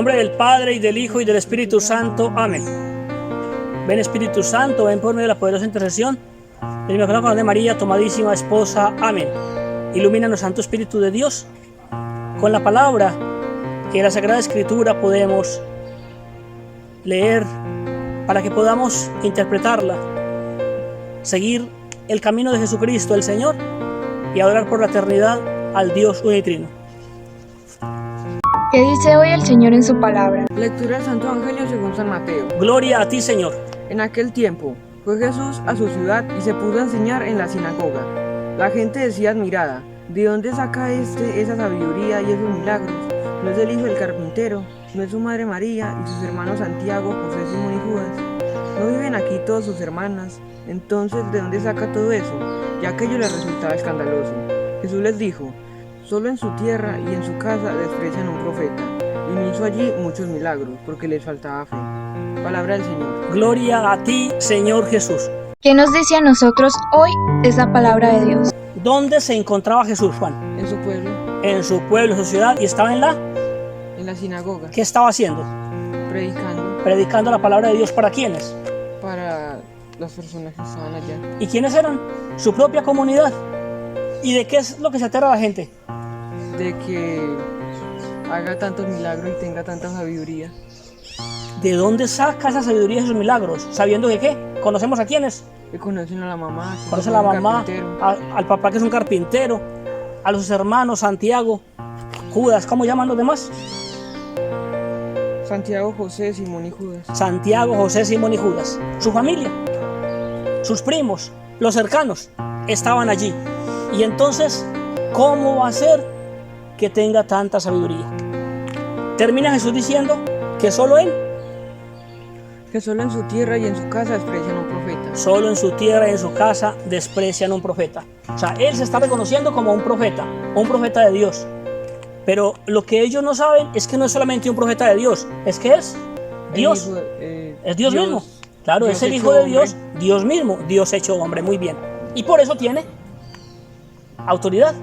nombre del Padre, y del Hijo, y del Espíritu Santo. Amén. Ven Espíritu Santo, ven por medio de la poderosa intercesión del Inmaculado Corazón de María, tomadísima esposa. Amén. Ilumínanos, Santo Espíritu de Dios, con la palabra que en la Sagrada Escritura podemos leer, para que podamos interpretarla, seguir el camino de Jesucristo, el Señor, y adorar por la eternidad al Dios unitrino. ¿Qué dice hoy el Señor en su palabra? Lectura del Santo Evangelio según San Mateo. Gloria a ti, Señor. En aquel tiempo fue Jesús a su ciudad y se puso a enseñar en la sinagoga. La gente decía admirada: ¿de dónde saca esa sabiduría y esos milagros? ¿No es el hijo del carpintero? ¿No es su madre María y sus hermanos Santiago, José, Simón y Judas? ¿No viven aquí todas sus hermanas? Entonces, ¿de dónde saca todo eso? Ya aquello les resultaba escandaloso. Jesús les dijo: solo en su tierra y en su casa desprecian a un profeta, y no hizo allí muchos milagros, porque les faltaba fe. Palabra del Señor. Gloria a ti, Señor Jesús. ¿Qué nos dice a nosotros hoy esa palabra de Dios? ¿Dónde se encontraba Jesús, Juan? En su pueblo, En su pueblo, en su ciudad, y estaba en la... en la sinagoga, ¿Qué estaba haciendo? predicando Predicando la palabra de Dios. ¿Para quiénes? para las personas que estaban allá. ¿Y quiénes eran? Su propia comunidad. ¿Y de qué es lo que se aterra a la gente? De que haga tantos milagros y tenga tanta sabiduría. ¿De dónde saca esa sabiduría y esos milagros? ¿Sabiendo de qué? ¿Conocemos a quiénes? Que conocen a la mamá, que Conoce es a la un mamá, carpintero, al papá que es un carpintero, a los hermanos Santiago, Judas, ¿cómo llaman los demás? Santiago, José, Simón y Judas. Santiago, José, Simón y Judas. Su familia, sus primos, los cercanos, estaban allí. Y entonces, ¿cómo va a ser que tenga tanta sabiduría? Termina Jesús diciendo que solo él, Que solo en su tierra y en su casa desprecian a un profeta. solo en su tierra y en su casa desprecian a un profeta. O sea, él se está reconociendo como un profeta de Dios. Pero lo que ellos no saben es que no es solamente un profeta de Dios, es que es Dios. Es Dios mismo. Claro, Dios es el hecho Hijo de hombre. Dios, Dios mismo, Dios hecho hombre, muy bien. Y por eso tiene autoridad.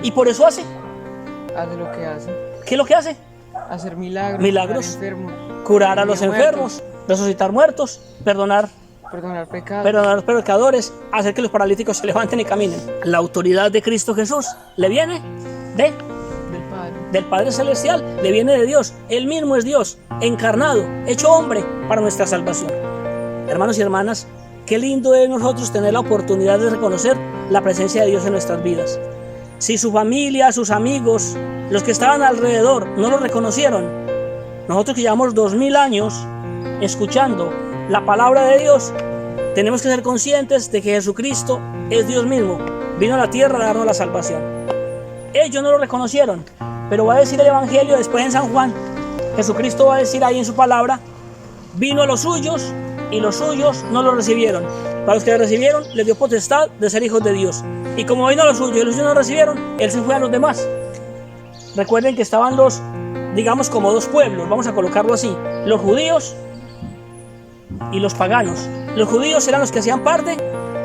Y por eso hace. Hace lo que hace. ¿Qué es lo que hace? Hacer milagros. Milagros. Curar enfermos. Curar a los Muertos, enfermos, resucitar muertos, perdonar Perdonar pecados. a los pecadores, hacer que los paralíticos se levanten y caminen. La autoridad de Cristo Jesús le viene Del Padre. del Padre Celestial, le viene de Dios. Él mismo es Dios, encarnado, hecho hombre para nuestra salvación. Hermanos y hermanas, qué lindo es nosotros tener la oportunidad de reconocer la presencia de Dios en nuestras vidas. Si su familia, sus amigos, los que estaban alrededor no lo reconocieron, nosotros que llevamos 2000 años escuchando la palabra de Dios, tenemos que ser conscientes de que Jesucristo es Dios mismo, vino a la tierra a darnos la salvación. Ellos no lo reconocieron, pero va a decir el Evangelio después en San Juan, Jesucristo va a decir ahí en su palabra: vino a los suyos y los suyos no lo recibieron. Para los que le recibieron, les dio potestad de ser hijos de Dios. Y como vino a los suyos y los suyos no lo recibieron, él se fue a los demás. Recuerden que estaban los, digamos, como dos pueblos, vamos a colocarlo así: los judíos y los paganos. Los judíos eran los que hacían parte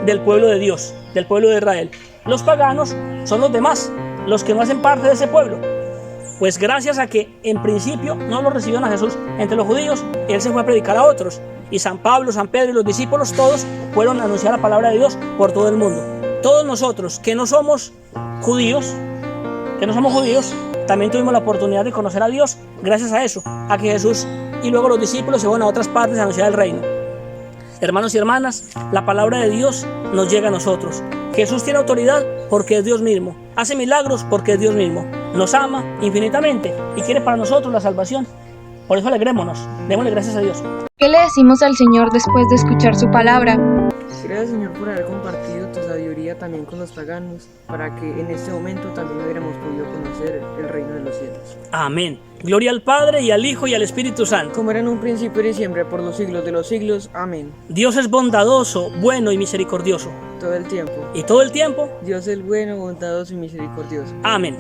del pueblo de Dios, del pueblo de Israel. Los paganos son los demás, los que no hacen parte de ese pueblo. Pues gracias a que en principio no lo recibieron a Jesús entre los judíos, él se fue a predicar a otros. Y San Pablo, San Pedro y los discípulos todos fueron a anunciar la palabra de Dios por todo el mundo. Todos nosotros que no somos judíos, también tuvimos la oportunidad de conocer a Dios gracias a eso, a que Jesús y luego los discípulos se van a otras partes a anunciar el reino. Hermanos y hermanas, la palabra de Dios nos llega a nosotros. Jesús tiene autoridad porque es Dios mismo. Hace milagros porque es Dios mismo. Nos ama infinitamente y quiere para nosotros la salvación. Por eso alegrémonos, démosle gracias a Dios. ¿Qué le decimos al Señor después de escuchar su palabra? Gracias, Señor, por haber compartido tu sabiduría también con los paganos, para que en este momento también hubiéramos podido conocer el reino de los cielos. Amén. Gloria al Padre y al Hijo y al Espíritu Santo. Como era en un principio y siempre, por los siglos de los siglos. Amén. Dios es bondadoso, bueno y misericordioso. Todo el tiempo. Y todo el tiempo. Dios es bueno, bondadoso y misericordioso. Amén.